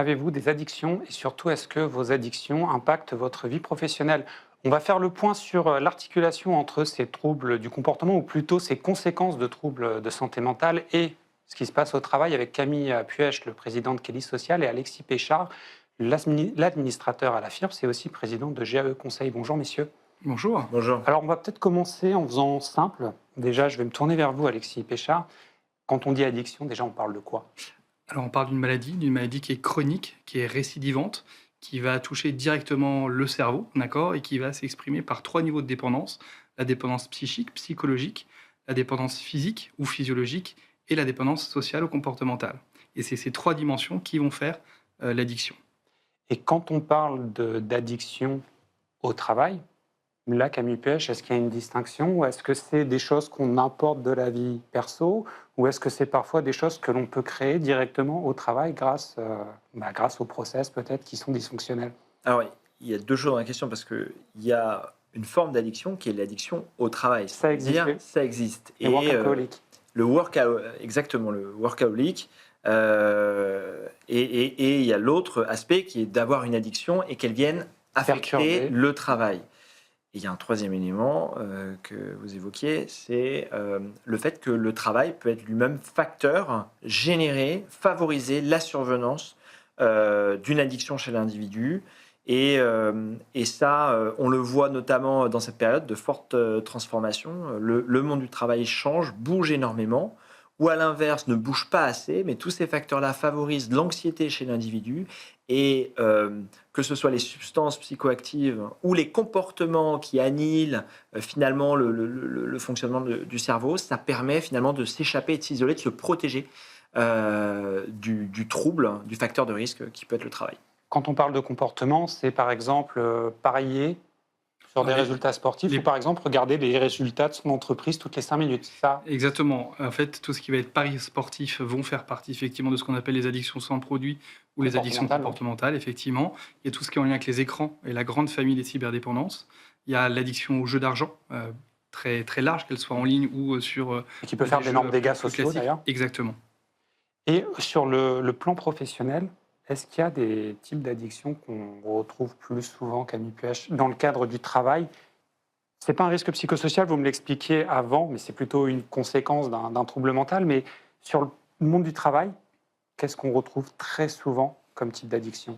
avez-vous des addictions et surtout, est-ce que vos addictions impactent votre vie professionnelle? On va faire le point sur l'articulation entre ces troubles du comportement ou plutôt ces conséquences de troubles de santé mentale et ce qui se passe au travail avec Camille Puech, le président de Kelly Social, et Alexis Péchard, l'administrateur à la firme, c'est aussi président de GAE Conseil. Bonjour messieurs. Bonjour. Bonjour. Alors on va peut-être commencer en faisant simple. Déjà, je vais me tourner vers vous, Alexis Péchard. Quand on dit addiction, déjà on parle de quoi? Alors on parle d'une maladie qui est chronique, qui est récidivante, qui va toucher directement le cerveau, d'accord, et qui va s'exprimer par 3 niveaux de dépendance: la dépendance psychique, psychologique, la dépendance physique ou physiologique, et la dépendance sociale ou comportementale. Et c'est ces 3 dimensions qui vont faire l'addiction. Et quand on parle d'addiction au travail, là, Camille Puech, est-ce qu'il y a une distinction ou est-ce que c'est des choses qu'on importe de la vie perso ou est-ce que c'est parfois des choses que l'on peut créer directement au travail grâce au process peut-être qui sont dysfonctionnels? Alors, il y a deux choses dans la question parce qu'il y a une forme d'addiction qui est l'addiction au travail. Ça existe, oui. Ça existe. Et workaholic. Exactement, le workaholic. Et il y a l'autre aspect qui est d'avoir une addiction et qu'elle vienne affecter Perturber. le travail. Et il y a un troisième élément que vous évoquiez, c'est le fait que le travail peut être lui-même facteur, favoriser la survenance d'une addiction chez l'individu. Et ça, on le voit notamment dans cette période de forte transformation. Le monde du travail change, bouge énormément, ou à l'inverse ne bouge pas assez, mais tous ces facteurs-là favorisent l'anxiété chez l'individu. Et que ce soit les substances psychoactives ou les comportements qui annihilent finalement le fonctionnement du cerveau, ça permet finalement de s'échapper, de s'isoler, de se protéger du trouble, du facteur de risque qui peut être le travail. Quand on parle de comportement, c'est par exemple parier sur des résultats sportifs ou par exemple regarder les résultats de son entreprise toutes les 5 minutes. Ça, Exactement. En fait, tout ce qui va être paris sportifs vont faire partie effectivement de ce qu'on appelle les addictions sans produit ou les addictions comportementales, effectivement. Il y a tout ce qui est en lien avec les écrans et la grande famille des cyberdépendances. Il y a l'addiction au jeu d'argent, très, très large, qu'elle soit en ligne ou sur... et qui peut faire d'énormes dégâts sociaux d'ailleurs. Exactement. Et sur le plan professionnel, est-ce qu'il y a des types d'addictions qu'on retrouve plus souvent, Camille Puech, dans le cadre du travail? Ce n'est pas un risque psychosocial, vous me l'expliquiez avant, mais c'est plutôt une conséquence d'un trouble mental. Mais sur le monde du travail, qu'est-ce qu'on retrouve très souvent comme type d'addiction?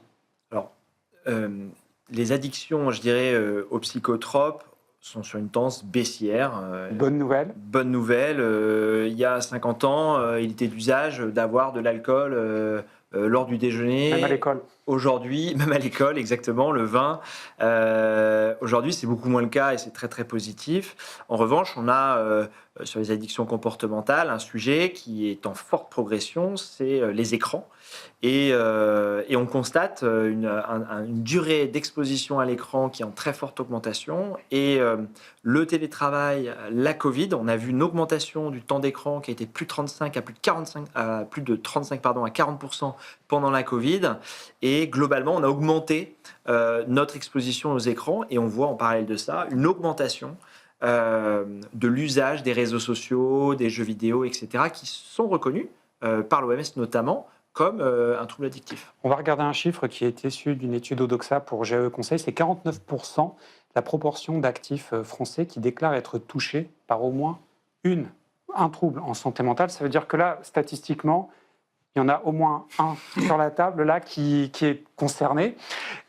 Alors, les addictions, je dirais, aux psychotropes sont sur une tendance baissière. Bonne nouvelle. Bonne nouvelle. Il y a 50 ans, il était d'usage d'avoir de l'alcool lors du déjeuner. Même à l'école. Aujourd'hui, même à l'école, exactement, le vin. Aujourd'hui, c'est beaucoup moins le cas et c'est très, très positif. En revanche, on a sur les addictions comportementales un sujet qui est en forte progression, c'est les écrans. Et on constate une durée d'exposition à l'écran qui est en très forte augmentation. Et le télétravail, la Covid, on a vu une augmentation du temps d'écran qui a été plus de 35 à plus de 45, plus de 35 à 40% pendant la Covid. Et globalement, on a augmenté notre exposition aux écrans et on voit en parallèle de ça une augmentation de l'usage des réseaux sociaux, des jeux vidéo, etc., qui sont reconnus par l'OMS notamment comme un trouble addictif. On va regarder un chiffre qui est issu d'une étude Odoxa pour GAE Conseil. C'est 49% la proportion d'actifs français qui déclarent être touchés par au moins un trouble en santé mentale. Ça veut dire que là, statistiquement, il y en a au moins un sur la table là qui est concerné.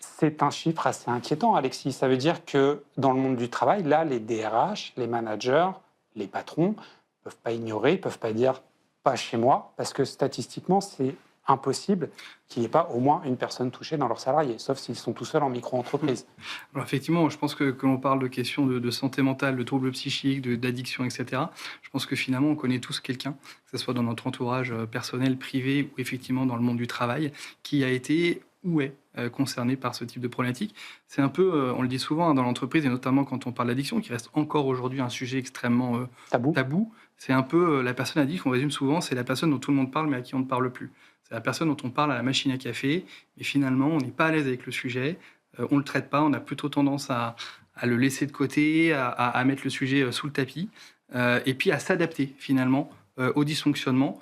C'est un chiffre assez inquiétant, Alexis. Ça veut dire que dans le monde du travail, là, les DRH, les managers, les patrons ne peuvent pas ignorer, ne peuvent pas dire « pas chez moi », parce que statistiquement, c'est impossible qu'il n'y ait pas au moins une personne touchée dans leurs salariés, sauf s'ils sont tout seuls en micro-entreprise. Alors effectivement, je pense que quand on parle de questions de santé mentale, de troubles psychiques, d'addiction, etc., je pense que finalement, on connaît tous quelqu'un, que ce soit dans notre entourage personnel, privé, ou effectivement dans le monde du travail, qui a été ou est concerné par ce type de problématique. C'est un peu, on le dit souvent dans l'entreprise, et notamment quand on parle d'addiction, qui reste encore aujourd'hui un sujet extrêmement tabou. C'est un peu la personne addict, on résume souvent, c'est la personne dont tout le monde parle, mais à qui on ne parle plus. C'est la personne dont on parle à la machine à café, mais finalement, on n'est pas à l'aise avec le sujet, on ne le traite pas, on a plutôt tendance à le laisser de côté, à mettre le sujet sous le tapis, et puis à s'adapter finalement au dysfonctionnement,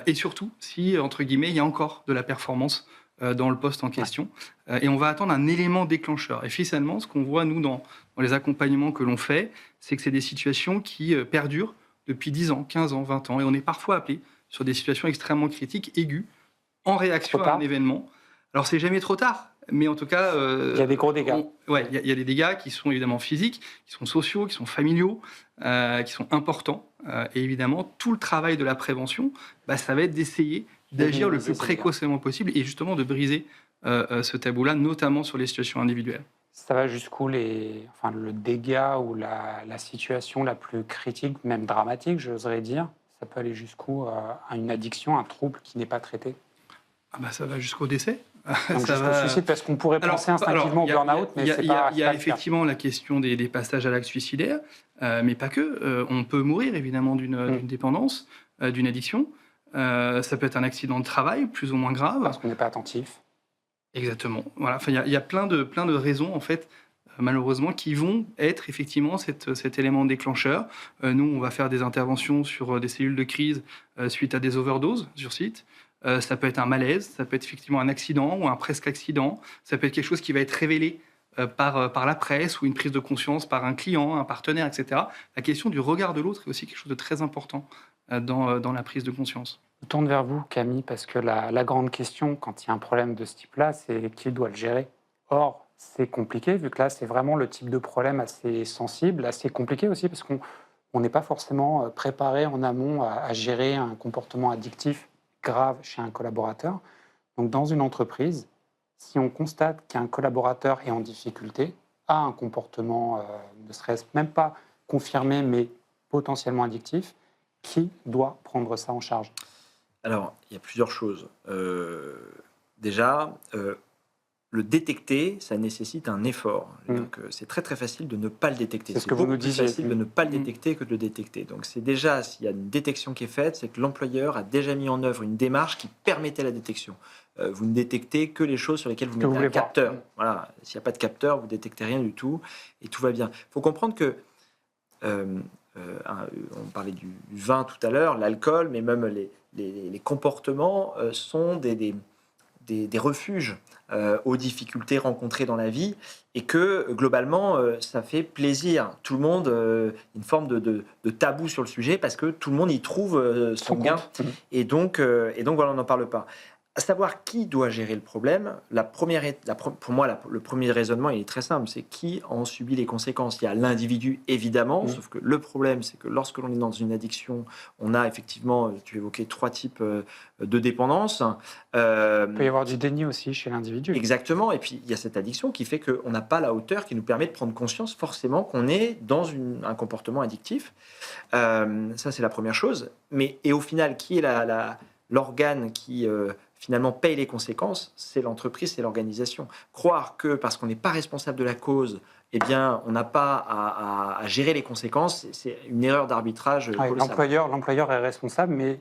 et surtout si, entre guillemets, il y a encore de la performance dans le poste en question. Et on va attendre un élément déclencheur. Et finalement, ce qu'on voit, nous, dans les accompagnements que l'on fait, c'est que c'est des situations qui perdurent depuis 10 ans, 15 ans, 20 ans. Et on est parfois appelé sur des situations extrêmement critiques, aiguës, en réaction à un événement. Alors, c'est jamais trop tard. Mais en tout cas, il y a des gros dégâts. Il y a des dégâts qui sont évidemment physiques, qui sont sociaux, qui sont familiaux, qui sont importants. Et évidemment, tout le travail de la prévention, ça va être d'essayer d'agir le plus précocement possible et justement de briser ce tabou-là, notamment sur les situations individuelles. Ça va jusqu'où le dégât ou la situation la plus critique, même dramatique, j'oserais dire. Ça peut aller jusqu'où à une addiction, un trouble qui n'est pas traité? Ça va jusqu'au décès. Donc jusqu'au suicide, parce qu'on pourrait penser instinctivement au burn-out, mais c'est pas. Il y a effectivement la question des passages à l'acte suicidaire, mais pas que. On peut mourir évidemment d'une dépendance, d'une addiction. Ça peut être un accident de travail, plus ou moins grave. Parce qu'on n'est pas attentif. Exactement. Voilà. Il y a plein de raisons, en fait, malheureusement, qui vont être effectivement cet élément déclencheur. Nous, on va faire des interventions sur des cellules de crise suite à des overdoses sur site. Ça peut être un malaise, ça peut être effectivement un accident ou un presque accident. Ça peut être quelque chose qui va être révélé par la presse ou une prise de conscience par un client, un partenaire, etc. La question du regard de l'autre est aussi quelque chose de très important dans la prise de conscience. Je tourne vers vous, Camille, parce que la grande question, quand il y a un problème de ce type-là, c'est qui doit le gérer. Or, c'est compliqué, vu que là, c'est vraiment le type de problème assez sensible, assez compliqué aussi, parce qu'on n'est pas forcément préparé en amont à gérer un comportement addictif grave chez un collaborateur. Donc, dans une entreprise, si on constate qu'un collaborateur est en difficulté, a un comportement, ne serait-ce même pas confirmé, mais potentiellement addictif, qui doit prendre ça en charge? Alors, il y a plusieurs choses. Déjà, le détecter, ça nécessite un effort. Donc, c'est très très facile de ne pas le détecter. C'est ce que vous nous disiez. C'est facile de ne pas le détecter que de le détecter. Donc, c'est déjà, s'il y a une détection qui est faite, c'est que l'employeur a déjà mis en œuvre une démarche qui permettait la détection. Vous ne détectez que les choses sur lesquelles vous mettez un capteur. Voilà. S'il n'y a pas de capteur, vous ne détectez rien du tout et tout va bien. Il faut comprendre que on parlait du vin tout à l'heure, l'alcool, mais même les comportements sont des refuges aux difficultés rencontrées dans la vie et que globalement ça fait plaisir. Tout le monde, une forme de tabou sur le sujet parce que tout le monde y trouve son gain. Et donc voilà, on n'en parle pas. À savoir qui doit gérer le problème, pour moi, le premier raisonnement, il est très simple, c'est qui en subit les conséquences. Il y a l'individu, évidemment, sauf que le problème, c'est que lorsque l'on est dans une addiction, on a effectivement, tu évoquais 3 types de dépendance. Il peut y avoir du déni aussi chez l'individu. Exactement, et puis il y a cette addiction qui fait qu'on n'a pas la hauteur qui nous permet de prendre conscience forcément qu'on est dans un comportement addictif. Ça, c'est la première chose. Et au final, qui est l'organe qui... finalement paye les conséquences, c'est l'entreprise, c'est l'organisation. Croire que parce qu'on n'est pas responsable de la cause, eh bien, on n'a pas à gérer les conséquences, c'est une erreur d'arbitrage colossale. L'employeur est responsable, mais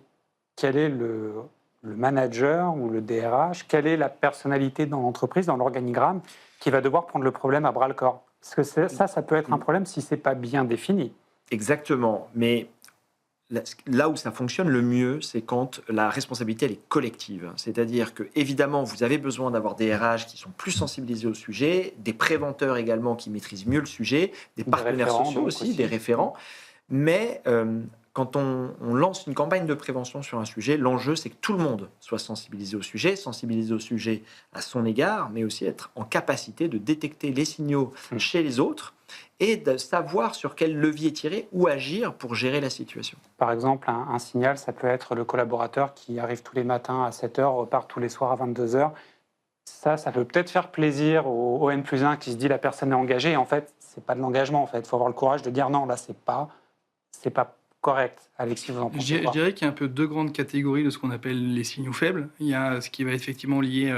quel est le manager ou le DRH? Quelle est la personnalité dans l'entreprise, dans l'organigramme, qui va devoir prendre le problème à bras-le-corps? Parce que ça peut être un problème si ce n'est pas bien défini. Exactement, mais... Là où ça fonctionne le mieux, c'est quand la responsabilité elle est collective. C'est-à-dire que évidemment, vous avez besoin d'avoir des RH qui sont plus sensibilisés au sujet, des préventeurs également qui maîtrisent mieux le sujet, des partenaires sociaux aussi, des référents. Mais quand on lance une campagne de prévention sur un sujet, l'enjeu c'est que tout le monde soit sensibilisé au sujet à son égard, mais aussi être en capacité de détecter les signaux chez les autres et de savoir sur quel levier tirer ou agir pour gérer la situation. Par exemple, un signal, ça peut être le collaborateur qui arrive tous les matins à 7h, repart tous les soirs à 22h. Ça peut peut-être faire plaisir au N+1 qui se dit la personne est engagée. Et en fait, c'est pas de l'engagement. En fait, il faut avoir le courage de dire non, là, c'est pas correct. Alexis, vous en pensez quoi? Je dirais qu'il y a un peu 2 grandes catégories de ce qu'on appelle les signaux faibles. Il y a ce qui va être effectivement lié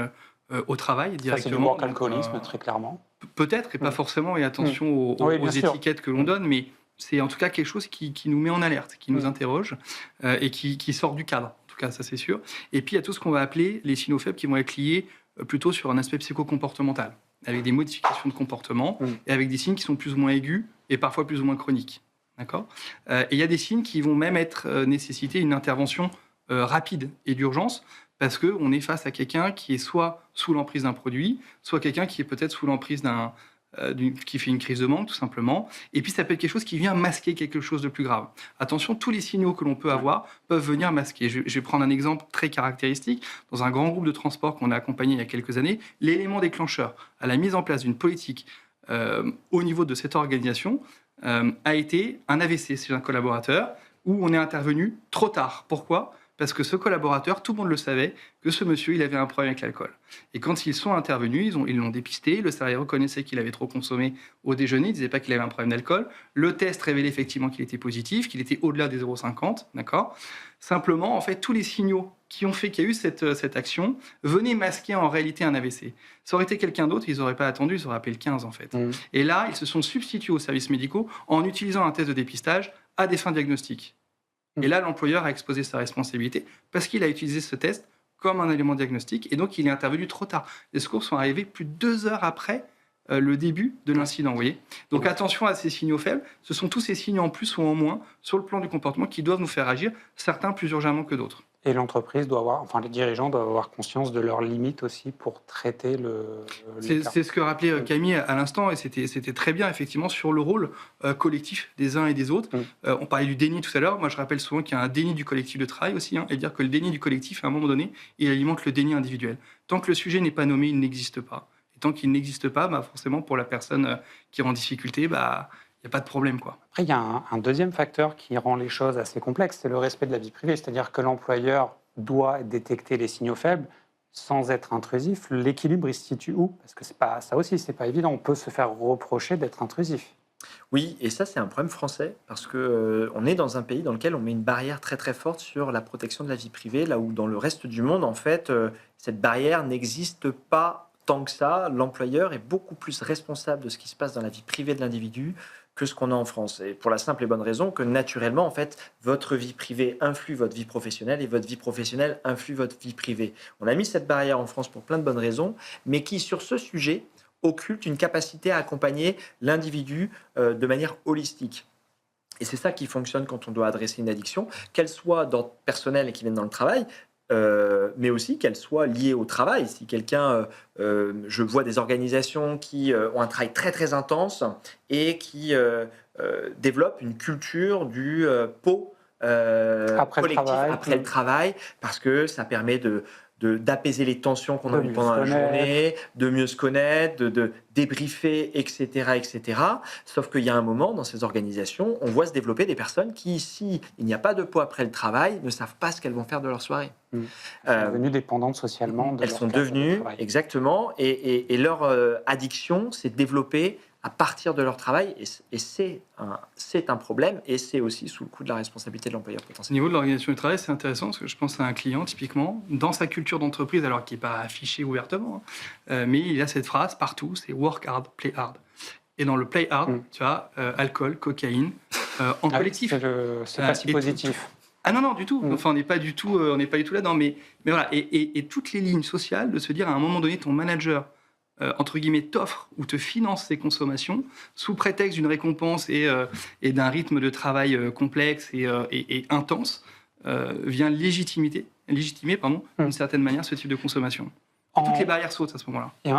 au travail directement. Ça, c'est du work-alcoolisme, très clairement. Peut-être, et pas forcément, et attention aux étiquettes que l'on donne, mais c'est en tout cas quelque chose qui nous met en alerte, qui nous interroge et qui sort du cadre. En tout cas, ça c'est sûr. Et puis, il y a tout ce qu'on va appeler les signaux faibles qui vont être liés plutôt sur un aspect psychocomportemental, avec des modifications de comportement et avec des signes qui sont plus ou moins aigus et parfois plus ou moins chroniques. D'accord ? Et il y a des signes qui vont même nécessiter une intervention rapide et d'urgence, parce qu'on est face à quelqu'un qui est soit sous l'emprise d'un produit, soit quelqu'un qui est peut-être sous l'emprise qui fait une crise de manque, tout simplement. Et puis, ça peut être quelque chose qui vient masquer quelque chose de plus grave. Attention, tous les signaux que l'on peut avoir peuvent venir masquer. Je vais prendre un exemple très caractéristique. Dans un grand groupe de transport qu'on a accompagné il y a quelques années, l'élément déclencheur à la mise en place d'une politique au niveau de cette organisation a été un AVC chez un collaborateur où on est intervenu trop tard. Pourquoi ? Parce que ce collaborateur, tout le monde le savait, que ce monsieur, il avait un problème avec l'alcool. Et quand ils sont intervenus, ils l'ont dépisté, le salarié reconnaissait qu'il avait trop consommé au déjeuner, il ne disait pas qu'il avait un problème d'alcool. Le test révélait effectivement qu'il était positif, qu'il était au-delà des 0,50, d'accord ? Simplement, en fait, tous les signaux qui ont fait qu'il y a eu cette action venaient masquer en réalité un AVC. Ça aurait été quelqu'un d'autre, ils n'auraient pas attendu, ils auraient appelé le 15 en fait. Et là, ils se sont substitués aux services médicaux en utilisant un test de dépistage à des fins diagnostiques. Et là, l'employeur a exposé sa responsabilité parce qu'il a utilisé ce test comme un élément diagnostique et donc il est intervenu trop tard. Les secours sont arrivés plus de 2 heures après le début de l'incident, vous voyez. Donc attention à ces signaux faibles. Ce sont tous ces signaux en plus ou en moins sur le plan du comportement qui doivent nous faire agir, certains plus urgemment que d'autres. Et l'entreprise doit avoir, enfin les dirigeants doivent avoir conscience de leurs limites aussi pour traiter C'est ce que rappelait Camille à l'instant, et c'était très bien effectivement sur le rôle collectif des uns et des autres. On parlait du déni tout à l'heure, moi je rappelle souvent qu'il y a un déni du collectif de travail aussi, et dire que le déni du collectif, à un moment donné, il alimente le déni individuel. Tant que le sujet n'est pas nommé, il n'existe pas. Et tant qu'il n'existe pas, forcément pour la personne qui est en difficulté, il n'y a pas de problème, quoi. Après, il y a un deuxième facteur qui rend les choses assez complexes, c'est le respect de la vie privée. C'est-à-dire que l'employeur doit détecter les signaux faibles sans être intrusif. L'équilibre, il se situe où ? Parce que ça aussi, c'est pas évident. On peut se faire reprocher d'être intrusif. Oui, et ça, c'est un problème français, parce qu'on est dans un pays dans lequel on met une barrière très très forte sur la protection de la vie privée, là où dans le reste du monde, en fait, cette barrière n'existe pas tant que ça. L'employeur est beaucoup plus responsable de ce qui se passe dans la vie privée de l'individu que ce qu'on a en France. Et pour la simple et bonne raison que naturellement, en fait, votre vie privée influe votre vie professionnelle et votre vie professionnelle influe votre vie privée. On a mis cette barrière en France pour plein de bonnes raisons, mais qui, sur ce sujet, occulte une capacité à accompagner l'individu de manière holistique. Et c'est ça qui fonctionne quand on doit adresser une addiction, qu'elle soit d'ordre personnel et qui vienne dans le travail, mais aussi qu'elle soit liée au travail. Si quelqu'un, je vois des organisations qui ont un travail très très intense et qui développent une culture du pot collectif après le travail, parce que ça permet d'apaiser les tensions qu'on a eues pendant la journée, de mieux se connaître, de débriefer, etc., etc. Sauf qu'il y a un moment, dans ces organisations, on voit se développer des personnes qui, s'il n'y a pas de pot après le travail, ne savent pas ce qu'elles vont faire de leur soirée. Elles sont devenues dépendantes socialement. Elles sont devenues, exactement, et leur addiction s'est développée à partir de leur travail, et c'est un problème, et c'est aussi sous le coup de la responsabilité de l'employeur potentiel. Au niveau de l'organisation du travail, c'est intéressant, parce que je pense à un client, typiquement, dans sa culture d'entreprise, alors qui n'est pas affichée ouvertement, mais il a cette phrase partout, c'est « work hard, play hard ». Et dans le play hard, tu as alcool, cocaïne, en collectif. C'est pas si positif. Ah non, du tout. Enfin, on n'est pas du tout là-dedans. Mais voilà, et toutes les lignes sociales, de se dire à un moment donné, ton manager, entre guillemets, t'offre ou te finance ses consommations sous prétexte d'une récompense et d'un rythme de travail complexe et intense, vient légitimer, d'une certaine manière, ce type de consommation. Toutes les barrières sautent à ce moment-là. Et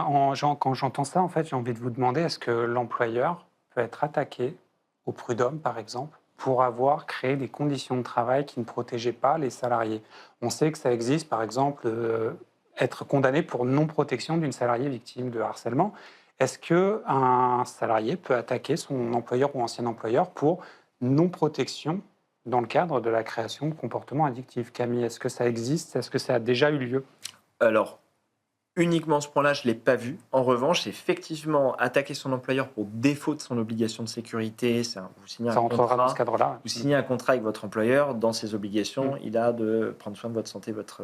quand j'entends ça, en fait, j'ai envie de vous demander, est-ce que l'employeur peut être attaqué au prud'homme, par exemple, pour avoir créé des conditions de travail qui ne protégeaient pas les salariés ? On sait que ça existe, par exemple, être condamné pour non-protection d'une salariée victime de harcèlement. Est-ce qu'un salarié peut attaquer son employeur ou ancien employeur pour non-protection dans le cadre de la création de comportements addictifs ? Camille, est-ce que ça existe ? Est-ce que ça a déjà eu lieu ? Alors, uniquement ce point-là, je ne l'ai pas vu. En revanche, effectivement, attaquer son employeur pour défaut de son obligation de sécurité, vous signez ça entrera dans ce cadre-là. Vous signez un contrat avec votre employeur, dans ses obligations, il a de prendre soin de votre santé, votre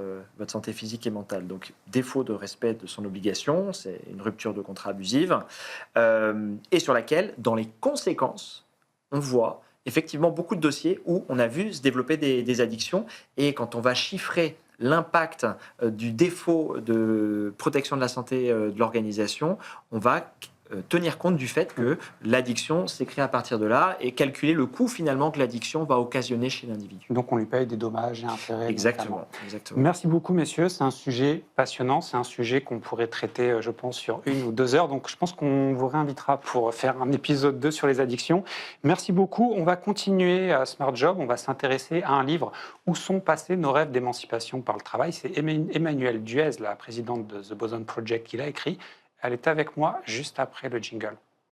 santé physique et mentale. Donc, défaut de respect de son obligation, c'est une rupture de contrat abusive, et sur laquelle, dans les conséquences, on voit effectivement beaucoup de dossiers où on a vu se développer des addictions, et quand on va chiffrer l'impact du défaut de protection de la santé de l'organisation, on va tenir compte du fait que l'addiction s'écrit à partir de là et calculer le coût finalement que l'addiction va occasionner chez l'individu. Donc on lui paye des dommages et intérêts. Exactement. Merci beaucoup, messieurs. C'est un sujet passionnant. C'est un sujet qu'on pourrait traiter, je pense, sur 1 ou 2 heures. Donc je pense qu'on vous réinvitera pour faire un épisode 2 sur les addictions. Merci beaucoup. On va continuer à Smart Job. On va s'intéresser à un livre Où sont passés nos rêves d'émancipation par le travail. C'est Emmanuelle Duez, la présidente de The Boson Project, qui l'a écrit. Elle est avec moi juste après le jingle.